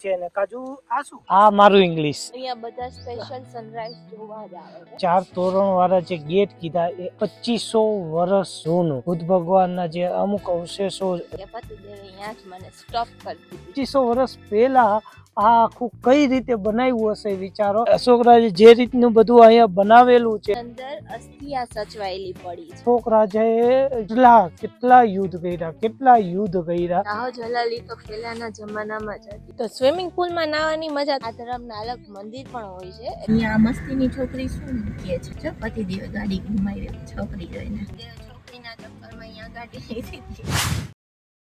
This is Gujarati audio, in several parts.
છે ને કાજુ આ શું આ મારું ઇંગ્લિશ અહીંયા બધા સ્પેશિયલ સનરાઈઝ જોવા જ આવે છે. 4 તોરણ વાળા જે ગેટ કીધા એ 2500 વર્ષ જૂનું બુદ્ધ ભગવાનના જે અમુક અવશેષો કે પતિદેવે અહીંયા જ મને સ્ટોપ કરી દીધી. 2500 વર્ષ પહેલા આ આખું કઈ રીતે બનાવ્યું હશે વિચારો. અશોક રાજે જે રીતનું બધું અહીંયા બનાવેલું છે, અંદર અસ્થિયા સચવાયેલી પડી છે. અશોક રાજાએ કેટલા યુદ્ધ કર્યા. દાહોદ જલાલી તો પહેલાના જમાનામાં જ હતી. તો સ્વિમિંગ પુલમાં નાવાની મજા. આ ધર્મના અલગ મંદિર પણ હોય છે. અહીંયા મસ્તીની છોકરી શું કહે છે, જો પતિદેવે ગાડી ઘુમાવી છોકરી જોઈને. છોકરીના ચક્કરમાં અહીંયા ગાડી લીધી.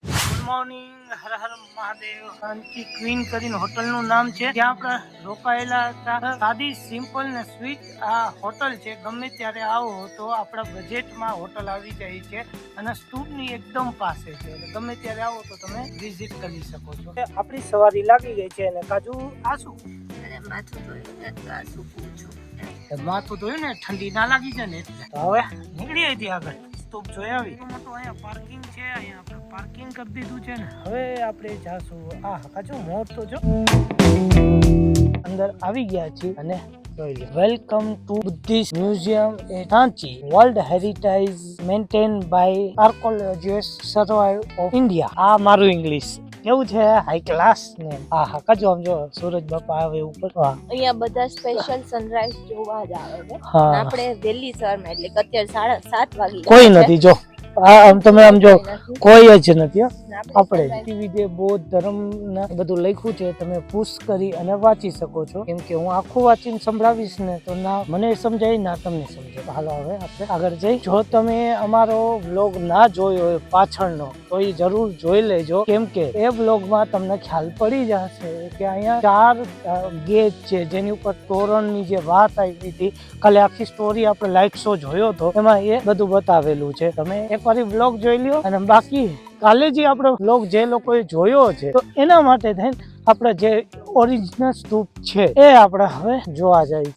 Good morning, Har Har Mahadev. શાંતિ ક્વીન કરીને હોટલનું નામ છે, ત્યાં આપણે રોકાયેલા હતા. સાદી સિમ્પલ ને સ્વીટ આ હોટલ છે. ગમે ત્યારે આવો તો આપણા બજેટમાં હોટલ આવી જાય છે અને સ્તૂપની એકદમ પાસે છે, એટલે ગમે ત્યારે આવો તો તમે વિઝિટ કરી શકો છો. આપણી સવારી લાગી ગઈ છે અને કાજુ આ શું અને માથું ધોઈને તો આ સૂકું છું. માથું ધોયું ને ઠંડી ના લાગી જાય ને એટલે. તો હવે નીકળી હતી આગળ. સ્તૂપ જોઈ આવી. મોટું અહીંયા પાર્કિંગ છે, અહીંયા આપણે પાર્કિંગ કરી દીધું છે ને. હવે આપણે જાશું. આ કાજુ મોર તો જો અંદર આવી ગયા છીએ અને વેલકમ ટુ બુદ્ધિસ્ટ મ્યુઝિયમ એ Sanchi, world heritage maintain by archaeologist survey of India. આ મારું ઇંગ્લિશ કેવું છે, હાઈ ક્લાસ ને. હા કાજુ આમ જો સૂરજ બાપા આવે ઉપર. અહીંયા બધા સ્પેશિયલ સનરાઈઝ જોવા જ આવે છે. હા આપણે વહેલી સવારમાં એટલે કે અત્યારે 7:30 વાગી કોઈ ગયા છે. નથી જો આમ તમે આમ જો કોઈ જ નથી. આપણે આપણે વિધે બૌદ્ધ ધર્મ ના બધું લખ્યું છે, તમે પુશ કરી અને વાંચી શકો છો. કેમ કે હું આખું વાંચીને સંભળાવીશ ને તો ના મને સમજાય ના તમને સમજાય. હાલો હવે આપણે આગળ જઈ. જો તમે અમારો વ્લોગ ના જોયો હોય પાછળનો તો એ જરૂર જોઈ લેજો, કેમ કે એ વ્લોગમાં તમને ખ્યાલ પડી જશે કે અહીંયા 4 ગેટ છે જેની ઉપર તોરણની જે વાત આવી હતી. કાલે આખી સ્ટોરી આપણે લાઈવ શો જોયો હતો, એમાં એ બધું બતાવેલું છે. તમે એકવાર વ્લોગ જોઈ લ્યો અને બાકી કાલે જે આપણો વ્લોગ જે લોકોએ જોયો છે તો એના માટે થઈને આપણે જે ઓરિજિનલ સ્તૂપ છે એ આપણે હવે જોવા જઈએ.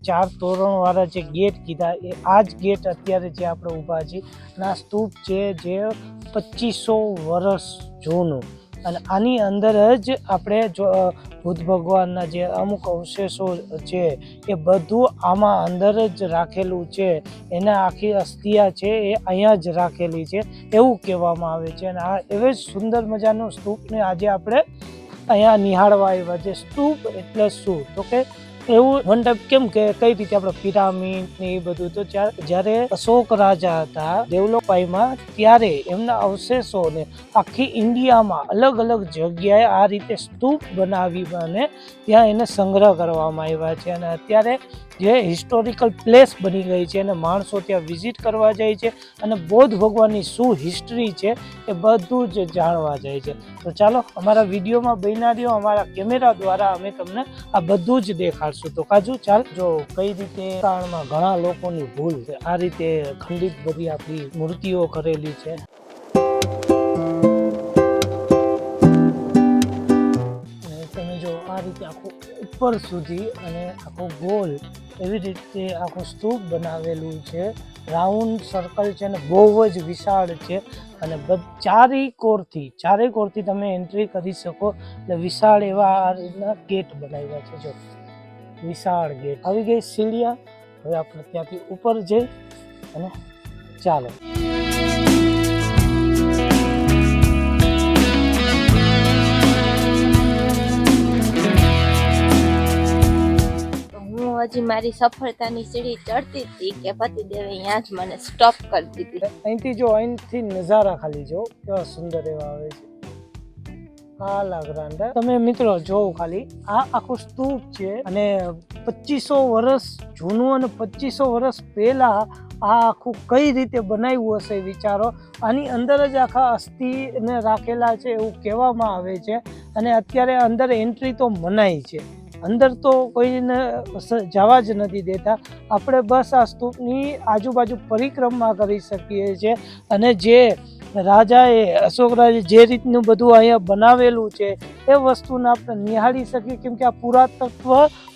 4 તોરણ વાળા જે ગેટ કીધા એ આ જ ગેટ અત્યારે જે આપણે ઊભા છીએ. આ સ્તૂપ છે જે 2500 વર્ષ જૂનું, અને આની અંદર જ આપણે બુદ્ધ ભગવાનના જે અમુક અવશેષો છે એ બધું આમાં અંદર જ રાખેલું છે. એના આખી અસ્થિયા છે એ અહીંયા જ રાખેલી છે એવું કહેવામાં આવે છે. અને આ એવી જ સુંદર મજાનું સ્તૂપને આજે આપણે અહીંયા નિહાળવા આવ્યા છે. સ્તૂપ એટલે શું તો કે એવું વન ટાઈપ કેમ કે કઈ રીતે આપણે પિરામિડ ને એ બધું. તો જ્યારે અશોક રાજા હતા ડેવલપાઈમાં ત્યારે એમના અવશેષોને આખી ઇન્ડિયામાં અલગ અલગ જગ્યાએ આ રીતે સ્તૂપ બનાવી અને ત્યાં એને સંગ્રહ કરવામાં આવ્યા છે. અને અત્યારે જે હિસ્ટોરિકલ પ્લેસ બની ગઈ છે અને માણસો ત્યાં વિઝિટ કરવા જાય છે અને બૌદ્ધ ભગવાનની શું હિસ્ટ્રી છે એ બધું જ જાણવા જાય છે. તો ચાલો અમારા વિડીયોમાં બન્યા રહ્યો. અમારા કેમેરા દ્વારા અમે તમને આ બધું જ દેખાડશું. તો કાજુ ચાલ જો કઈ રીતે કાળમાં ઘણા લોકોની ભૂલ છે, આ રીતે ખંડિત બધી આપણી મૂર્તિઓ કરેલી છે. તમે જો આ રીતે આખું ઉપર સુધી અને આખું ગોલ એવી રીતે આખું સ્તૂપ બનાવેલું છે. રાઉન્ડ સર્કલ છે અને બહુ જ વિશાળ છે. અને ચારેય કોરથી તમે એન્ટ્રી કરી શકો. એટલે વિશાળ એવા આ રીતના ગેટ બનાવ્યા છે. જો વિશાળ ગેટ. આવી ગઈ સીડિયા. હવે આપણે ત્યાંથી ઉપર જઈ અને ચાલો. હજી મારી સફળતાની સીડી ચડતી હતી કે પતિદેવે અહીંયા જ મને સ્ટોપ કરી દીધી. અહીંથી જો અહીંથી નજારા ખાલી જો કેવા સુંદર એવા આવે છે. તમે મિત્રો જોવો ખાલી આ આખું સ્તૂપ છે અને 2500 વર્ષ જૂનું અને 2500 વર્ષ પહેલા આ આખું કઈ રીતે બનાવ્યું હશે વિચારો. આની અંદર જ આખા અસ્થિને રાખેલા છે એવું કહેવામાં આવે છે. અને અત્યારે અંદર એન્ટ્રી તો મનાઈ છે, અંદર તો કોઈને જવા જ નથી દેતા. આપણે બસ આ સ્તૂપની આજુબાજુ પરિક્રમા કરી શકીએ છીએ. અને જે રાજાએ અશોક રાજે જે રીતનું બધું અહીંયા બનાવેલું છે એ વસ્તુને આપણે નિહાળી શકીએ, કેમ કે આ પુરાતત્વ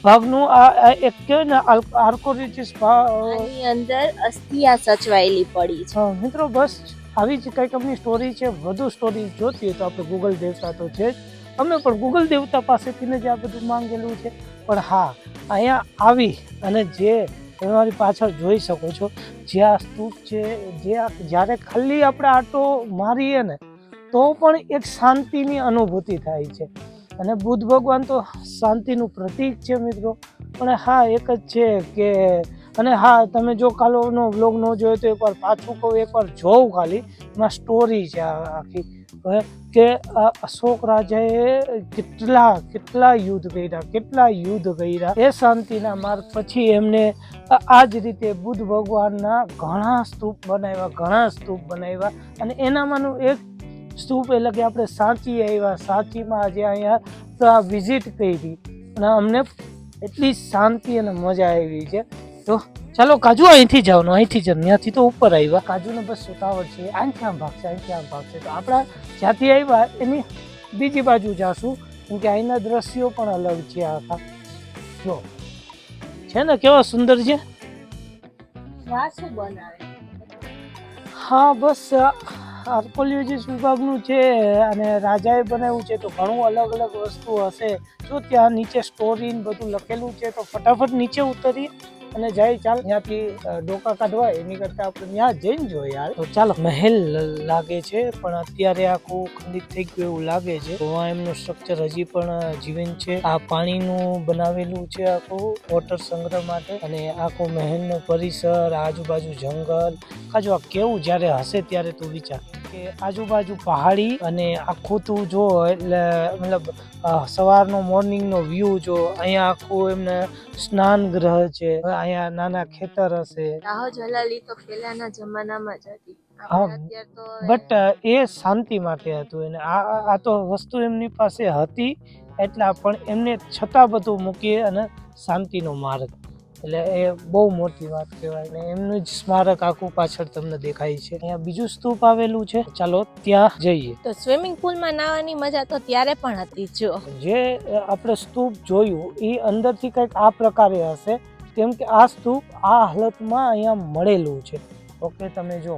ભાગનું આ એક કહેવાય ને આર્કોલોજીસ્ટ આની અંદર અસ્થિયા સચવાયેલી પડી છે. મિત્રો બસ આવી જ કંઈક અમની સ્ટોરી છે. વધુ સ્ટોરી જોતી હોય તો આપણે ગૂગલ દેવતા તો છે જ, અમે પણ ગૂગલ દેવતા પાસેથી જ આ બધું માંગેલું છે. પણ હા, અહીંયા આવી અને જે તમારી પાછળ જોઈ શકો છો જે આ સ્તૂપ છે, જ્યારે ખાલી આપણે આટો મારીએ ને તો પણ એક શાંતિની અનુભૂતિ થાય છે. અને બુદ્ધ ભગવાન તો શાંતિનું પ્રતીક છે મિત્રો. પણ હા, એક જ છે કે અને હા, તમે જો કાલોનો વ્લોગ ન જોયો તો એકવાર પાછું કહું, એકવાર જોઉં ખાલી, એમાં સ્ટોરી છે આખી કે અશોક રાજાએ કેટલા યુદ્ધ કર્યા એ શાંતિના માર્ગ પછી એમને આ જ રીતે બુદ્ધ ભગવાનના ઘણા સ્તૂપ બનાવ્યા અને એનામાંનું એક સ્તૂપ એટલે કે આપણે સાંચી આવ્યા. સાંચીમાં આજે અહીંયા વિઝિટ કરી અને અમને એટલી શાંતિ અને મજા આવી છે. તો ચાલો કાજુ, અહીંથી જવાનું, અહીંથી જ ત્યાંથી તો ઉપર આવ્યા. કાજુને બસ સુતાવટ છે, અહીંથી આમ ભાગશે. તો આપણા જ્યાંથી આવ્યા એની બીજી બાજુ જાશું, કેમ કે અહીંના દ્રશ્યો પણ અલગ છે આખા. જો છે ને કેવા સુંદર છે. શું બનાવે? હા, બસ આર્કોલોજીસ્ટ વિભાગનું છે અને રાજાએ બનાવ્યું છે, તો ઘણું અલગ અલગ વસ્તુ હશે. જો ત્યાં નીચે સ્ટોરી બધું લખેલું છે તો ફટાફટ નીચે ઉતરીએ અને જાય. ચાલ, ત્યાંથી ડોકા કાઢવા એની કરતા આપણે ત્યાં જઈને જોઈએ યાર. તો ચાલો, મહેલ લાગે છે પણ અત્યારે આખું ખંડિત થઈ ગયું એવું લાગે છે. તો આ એમનું સ્ટ્રક્ચર હજી પણ જીવંત છે. આ પાણીનું બનાવેલું છે આખું વોટર સંગ્રહ માટે. અને આખું મહેલનો પરિસર, આજુબાજુ જંગલ. આ કેવું જ્યારે હશે ત્યારે તું વિચાર કે આજુબાજુ પહાડી અને આખું તું જો, એટલે મતલબ સવારનો મોર્નિંગનો વ્યૂ જો. અહીંયા આખું એમને સ્નાન ગ્રહ છે. અહીંયા નાના ખેતર હશે. રાહો જલાલી તો પહેલાના જમાનામાં જ હતી. હા, અત્યારે તો બટ એ શાંતિ માટે હતું. અને આ તો વસ્તુ એમની પાસે હતી એટલા, પણ એમને છતાં બધું મૂકીએ અને શાંતિનો માર્ગ, એટલે એ બહુ મોટી વાત કહેવાય. ને એમનું જ સ્મારક આખું પાછળ તમને દેખાય છે. અહીંયા બીજું સ્તૂપ આવેલું છે, ચાલો ત્યાં જઈએ. તો સ્વિમિંગ પુલમાં નાવાની મજા તો ત્યારે પણ હતી. જો જે આપણે સ્તૂપ જોયું એ અંદરથી કંઈક આ પ્રકારે હશે, કેમ કે આ સ્તૂપ આ હાલતમાં અહીંયા મળેલું છે. ઓકે, તમે જો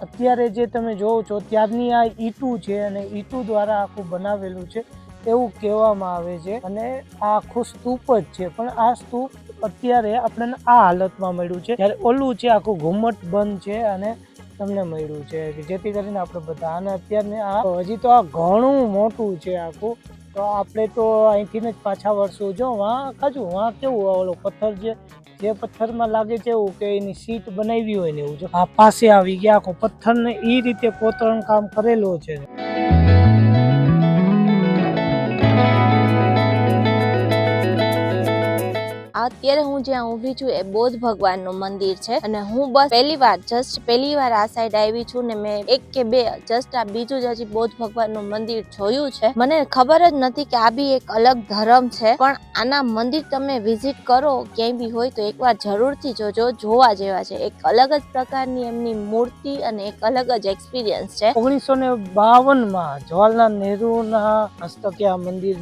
અત્યારે જે તમે જોવો છો ત્યારની આ ઈંટું છે અને ઈંટું દ્વારા આખું બનાવેલું છે એવું કહેવામાં આવે છે. અને આ આખું સ્તૂપ જ છે, પણ આ સ્તૂપ અત્યારે આપણને આ હાલતમાં મળ્યું છે, જ્યારે ઓલું છે આખું ઘુમ્મટ બંધ છે અને તમને મળ્યું છે, જેથી કરીને આપણે બધા. અને અત્યારને આ હજી તો આ ઘણું મોટું છે આખું. તો આપણે તો અહીંથી જ પાછા વળશું. જો વાં કેવું ઓલો પથ્થર જે પથ્થરમાં લાગે છે એવું કે એની સીટ બનાવી હોય ને એવું. જો આ પાસે આવી ગયા, આખો પથ્થરને એ રીતે કોતરણ કામ કરેલું છે. અત્યારે હું જ્યાં ઊભી છું એ બૌદ્ધ ભગવાનનું મંદિર છે. અને હું બસ પહેલી વાર આ સાઈડ આવી છું ને મેં એક કે બે આ બીજું જ હજી બૌદ્ધ ભગવાનનું મંદિર જોયું છે. મને ખબર જ નથી કે આ બી એક અલગ ધર્મ છે. પણ આના મંદિર તમે વિઝિટ કરો ક્યાંય બી હોય તો એકવાર જરૂરથી જોજો, જોવા જેવા છે. એક અલગ જ પ્રકારની એમની મૂર્તિ અને એક અલગ જ એક્સપિરિયન્સ છે. 1952માં જવાહરલાલ નહેરુના હસ્તકે આ મંદિર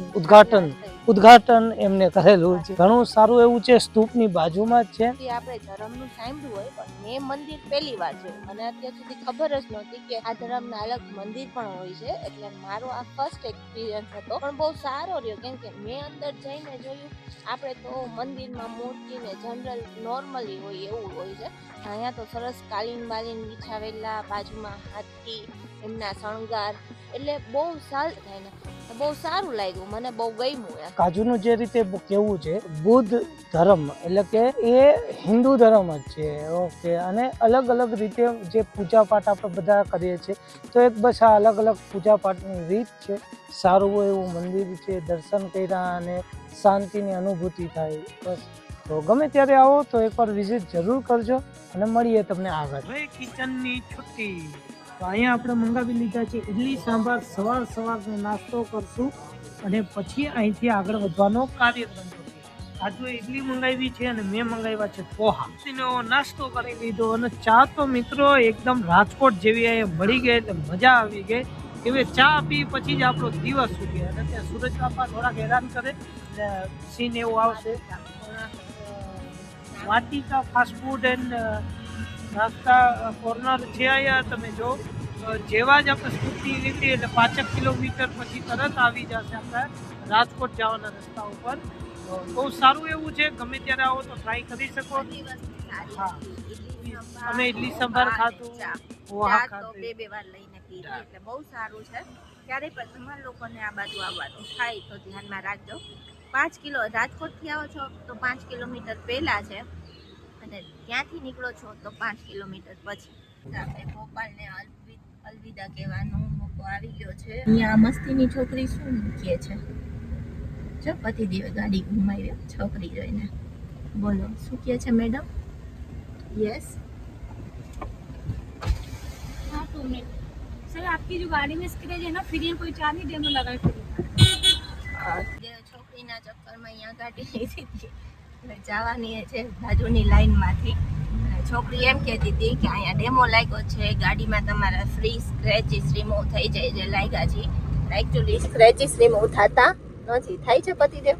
ઉદ્ઘાટન એમને કરેલું છે. ઘણું સારું એવું છે. સ્તૂપની બાજુમાં જ છે. આપણે ધર્મનું સાંભળ્યું હોય પણ મેં મંદિર પહેલી વાર જોયું. મને અત્યાર સુધી ખબર જ નહોતી કે આ ધર્મના અલગ મંદિર પણ હોય છે. એટલે મારો આ ફર્સ્ટ એક્સપિરિયન્સ હતો, પણ બહુ સારો રહ્યો. કેમ કે મેં અંદર જઈને જોયું, આપણે તો મંદિરમાં મૂર્તિ ને જનરલ નોર્મલી હોય એવું હોય છે. અહીંયા તો સરસ કાલીન બાલીન બિછાવેલા, બાજુમાં હાથી, એમના શણગાર, એટલે બહુ સારું થાય ને બહુ સારું લાગ્યું. મને બહુ ગમ્યું. કાજુનું જે રીતે કેવું છે, બુદ્ધ ધર્મ એટલે કે એ હિન્દુ ધર્મ જ છે. ઓકે, અને અલગ અલગ રીતે જે પૂજા પાઠ આપણે બધા કરીએ છીએ, તો એક બસ આ અલગ અલગ પૂજા પાઠની રીત છે. સારું એવું મંદિર છે, દર્શન કર્યા અને શાંતિની અનુભૂતિ થાય. બસ, તો ગમે ત્યારે આવો તો એકવાર વિઝિટ જરૂર કરજો અને મળીએ તમને આગળ. હવે કિચનની છુટ્ટી. તો અહીંયા આપણે મંગાવી લીધા છે ઇડલી સાંભાર. સવારનો નાસ્તો કરશું અને પછી અહીંથી આગળ વધવાનો કાર્યક્રમ કરશું. આજુ ઇડલી મંગાવી છે અને મેં મંગાવ્યા છે પોહા. એનો નાસ્તો કરી લીધો અને ચા તો મિત્રો એકદમ રાજકોટ જેવી અહીંયા મળી ગઈ એટલે મજા આવી ગઈ. એવી ચા પી પછી જ આપણો દિવસ સુધે. અને ત્યાં સુરજ બાપા થોડાક હેરાન કરે એટલે સીન એવું આવશે. વાટિકા ફાસ્ટ ફૂડ એન્ડ નાસ્તા કોર્નર છે અહીંયા. તમે જો જેવા જ આપણે સ્કૂટી લીધી એટલે 5 કિલોમીટર પછી તરત આવી જશે આપણે રાજકોટ જવાના રસ્તા ઉપર. બહુ સારું એવું છે, ગમે ત્યારે આવો તો ટ્રાય કરી શકો. હા, અમે ઇડલી સંભાર ખાધું, પોહા તો ખાધું. બે વાર લઈને પીધી એટલે બહુ સારું છે. ક્યારે પણ તમારા લોકોને આ બાજુ આવવાનું થાય તો ધ્યાનમાં રાખજો. 5 કિલો રાજકોટથી આવો છો તો 5 કિલોમીટર પહેલા છે અને ત્યાંથી નીકળો છો તો 5 કિલોમીટર પછી આપણે ભોપાલને અલવિદા કહેવાનો મોકો આવી ગયો છે. અહીંયા મસ્તીની છોકરી શું કહે છે? જો પતિદેવે ગાડી ઘુમાવી છોકરી જોઈને. બોલો શું કહે છે મેડમ? યસ हाँ 2 मिनट सर, आपकी जो गाड़ी में स्क्रैच है ना, फिर ये कोई चार नहीं डेमो लगा है फिर છોકરીના ચક્કરમાં અહીંયા ગાડી લીધી હતી એટલે જવાની છે બાજુની લાઈનમાંથી. છોકરી એમ કહેતી હતી કે અહીંયા ડેમો લાગ્યો છે, ગાડીમાં તમારા ફ્રી સ્ક્રેચીસ રિમૂવ થઈ જાય જે લાગ્યા છે. એકચ્યુઅલી સ્ક્રેચીસ રિમૂવ થતા નથી. થાય છે પતિદેવ?